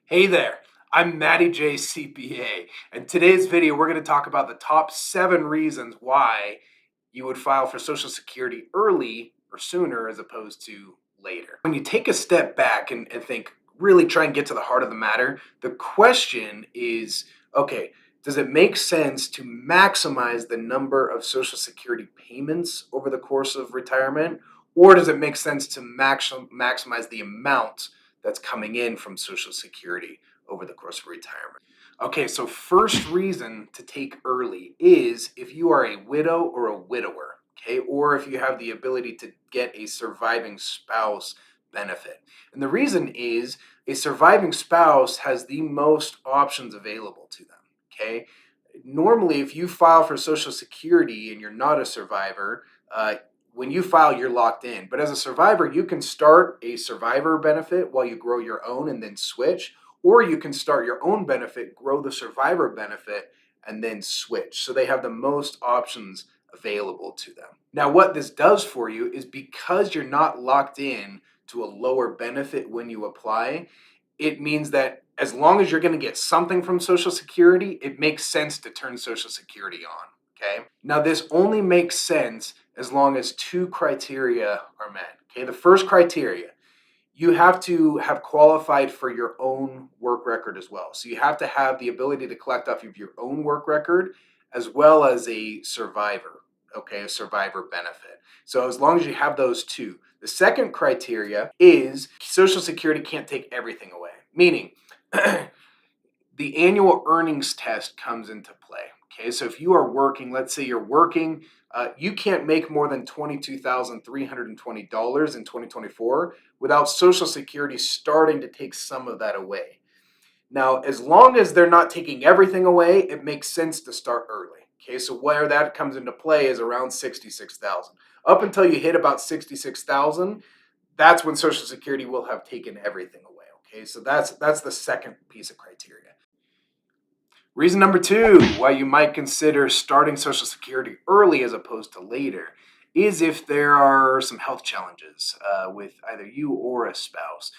Hey there, I'm Matty J CPA, and today's video we're going to talk about the top 7 reasons why you would file for Social Security early or sooner as opposed to later. When you take a step back and think, really try and get to the heart of the matter, the question is, okay, does it make sense to maximize the number of Social Security payments over the course of retirement, or does it make sense to maximize the amount that's coming in from Social Security over the course of retirement? Okay, so first reason to take early is if you are a widow or a widower, okay, or if you have the ability to get a surviving spouse benefit. And the reason is a surviving spouse has the most options available to them, okay? Normally, if you file for Social Security and you're not a survivor, when you file, you're locked in. But as a survivor, you can start a survivor benefit while you grow your own and then switch, or you can start your own benefit, grow the survivor benefit, and then switch. So they have the most options available to them. Now, what this does for you is because you're not locked in to a lower benefit when you apply, it means that as long as you're going to get something from Social Security, it makes sense to turn Social Security on. Okay. Now, this only makes sense as long as two criteria are met. Okay. The first criteria, you have to have qualified for your own work record as well. So you have to have the ability to collect off of your own work record as well as a survivor, okay, a survivor benefit. So as long as you have those two. The second criteria is Social Security can't take everything away, meaning the annual earnings test comes into play. Okay, so if you are working, let's say you're working, you can't make more than $22,320 in 2024 without Social Security starting to take some of that away. Now, as long as they're not taking everything away, it makes sense to start early. Okay, so where that comes into play is around 66,000. Up until you hit about 66,000, that's when Social Security will have taken everything away. Okay, so that's the second piece of criteria. Reason number two why you might consider starting Social Security early as opposed to later is if there are some health challenges with either you or a spouse.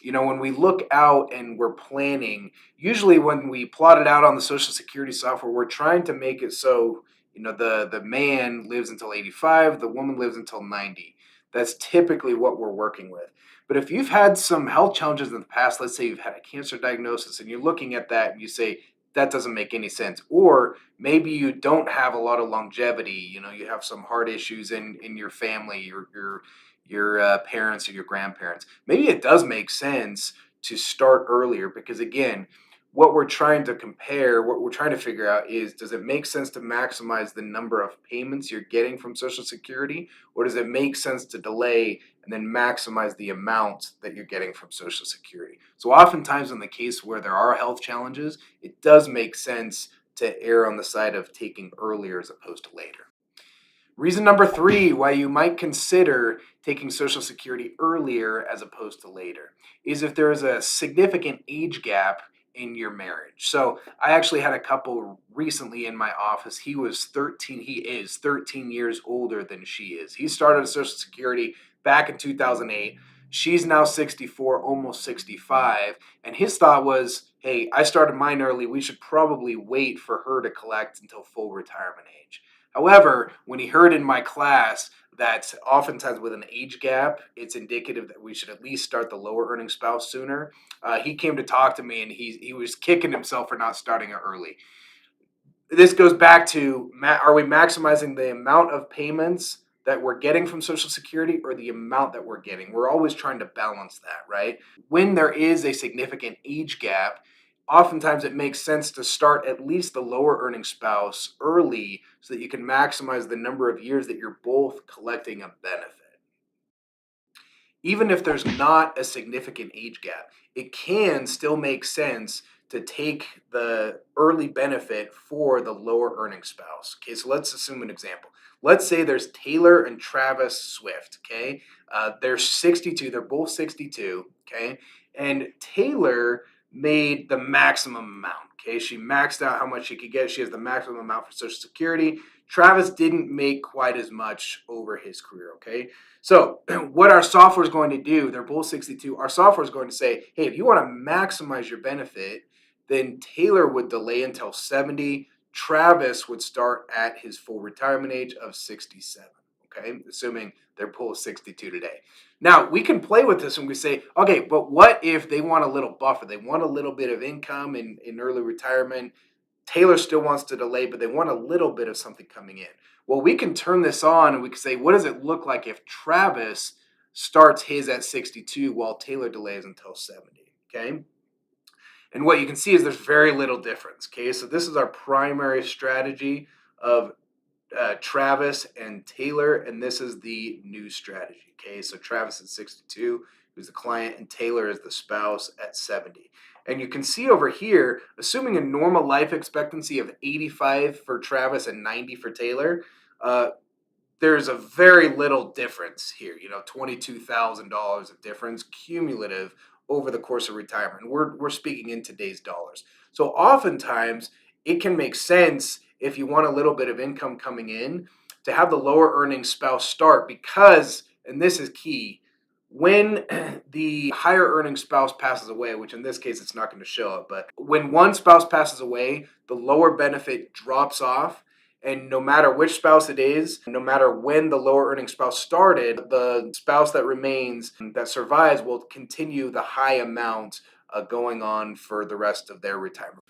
You know, when we look out and we're planning, usually when we plot it out on the Social Security software, we're trying to make it so, the man lives until 85, the woman lives until 90. That's typically what we're working with. But if you've had some health challenges in the past, let's say you've had a cancer diagnosis and you're looking at that and you say, that doesn't make any sense. Or maybe you don't have a lot of longevity. You have some heart issues in your family, your parents or your grandparents. Maybe it does make sense to start earlier because, again, what we're trying to compare, what we're trying to figure out is, does it make sense to maximize the number of payments you're getting from Social Security, or does it make sense to delay and then maximize the amount that you're getting from Social Security? So oftentimes in the case where there are health challenges, it does make sense to err on the side of taking earlier as opposed to later. Reason number three why you might consider taking Social Security earlier as opposed to later is if there is a significant age gap in your marriage. So I actually had a couple recently in my office. He is 13 years older than she is. He started Social Security back in 2008. She's now 64, almost 65. And his thought was, hey, I started mine early. We should probably wait for her to collect until full retirement age. However, when he heard in my class that oftentimes with an age gap, it's indicative that we should at least start the lower earning spouse sooner, he came to talk to me and he was kicking himself for not starting it early. This goes back to, are we maximizing the amount of payments that we're getting from Social Security or the amount that we're getting? We're always trying to balance that, right? When there is a significant age gap, oftentimes it makes sense to start at least the lower earning spouse early so that you can maximize the number of years that you're both collecting a benefit. Even if there's not a significant age gap, it can still make sense to take the early benefit for the lower earning spouse. Okay, so let's assume an example. Let's say there's Taylor and Travis Swift. Okay, they're 62. They're both 62. Okay, and Taylor made the maximum amount. Okay, she maxed out how much she could get. She has the maximum amount for Social Security. Travis didn't make quite as much over his career, okay? So, what our software is going to do, they're both 62. Our software is going to say, hey, if you want to maximize your benefit, then Taylor would delay until 70. Travis would start at his full retirement age of 67, okay? Assuming they're both 62 today. Now, we can play with this and we say, okay, but what if they want a little buffer? They want a little bit of income in early retirement. Taylor still wants to delay, but they want a little bit of something coming in. Well, we can turn this on and we can say, what does it look like if Travis starts his at 62 while Taylor delays until 70? Okay. And what you can see is there's very little difference. Okay. So this is our primary strategy of Travis and Taylor, and this is the new strategy. Okay, so Travis is 62, who's the client, and Taylor is the spouse at 70. And you can see over here, assuming a normal life expectancy of 85 for Travis and 90 for Taylor, uh, there's a very little difference here, $22,000 of difference cumulative over the course of retirement. We're speaking in today's dollars. So oftentimes it can make sense if you want a little bit of income coming in to have the lower earning spouse start because, and this is key, when the higher earning spouse passes away, which in this case it's not going to show up, but when one spouse passes away, the lower benefit drops off. And no matter which spouse it is, no matter when the lower earning spouse started, the spouse that remains, that survives, will continue the high amount going on for the rest of their retirement.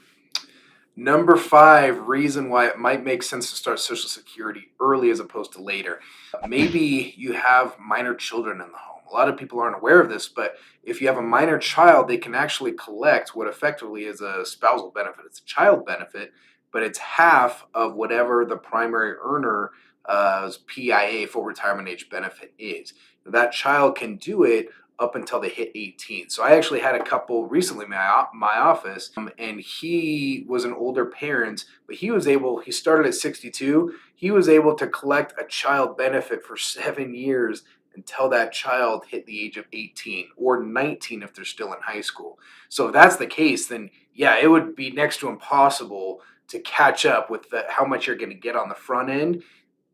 Number 5, reason why it might make sense to start Social Security early as opposed to later. Maybe you have minor children in the home. A lot of people aren't aware of this, but if you have a minor child, they can actually collect what effectively is a spousal benefit. It's a child benefit, but it's half of whatever the primary earner's PIA, full retirement age benefit is. That child can do it up until they hit 18. So I actually had a couple recently in my office, and he was an older parent, but he started at 62. He was able to collect a child benefit for 7 years until that child hit the age of 18 or 19 if they're still in high school. So if that's the case, then yeah, it would be next to impossible to catch up with how much you're going to get on the front end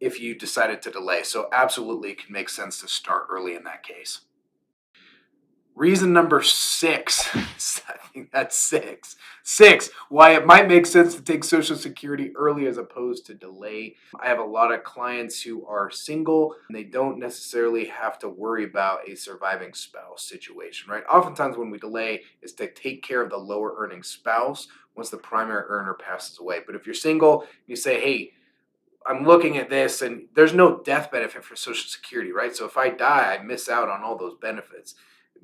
if you decided to delay. So absolutely it can make sense to start early in that case. Reason number 6, I think that's 6. 6, why it might make sense to take Social Security early as opposed to delay. I have a lot of clients who are single and they don't necessarily have to worry about a surviving spouse situation, right? Oftentimes when we delay is to take care of the lower earning spouse once the primary earner passes away. But if you're single, you say, hey, I'm looking at this and there's no death benefit for Social Security, right? So if I die, I miss out on all those benefits.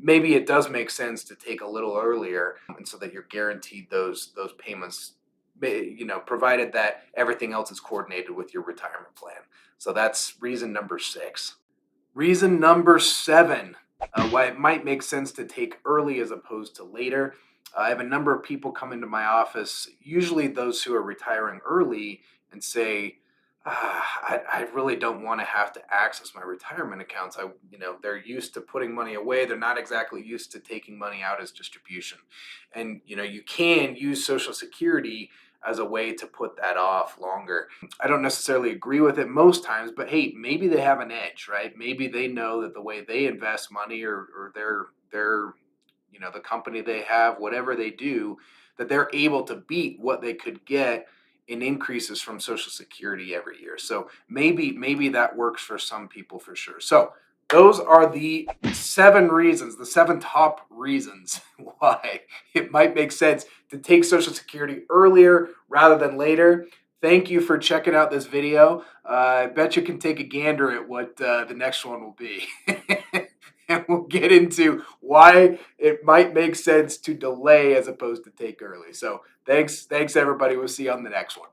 Maybe it does make sense to take a little earlier and so that you're guaranteed those payments, provided that everything else is coordinated with your retirement plan. So that's reason number 6. Reason number 7, why it might make sense to take early as opposed to later. I have a number of people come into my office, usually those who are retiring early, and say, I really don't want to have to access my retirement accounts. They're used to putting money away. They're not exactly used to taking money out as distribution. And, you can use Social Security as a way to put that off longer. I don't necessarily agree with it most times, but hey, maybe they have an edge, right? Maybe they know that the way they invest money or their the company they have, whatever they do, that they're able to beat what they could get in increases from Social Security every year. So maybe that works for some people for sure. So those are the 7 top reasons why it might make sense to take Social Security earlier rather than later. Thank you for checking out this video. I bet you can take a gander at what the next one will be. And we'll get into why it might make sense to delay as opposed to take early. So thanks everybody. We'll see you on the next one.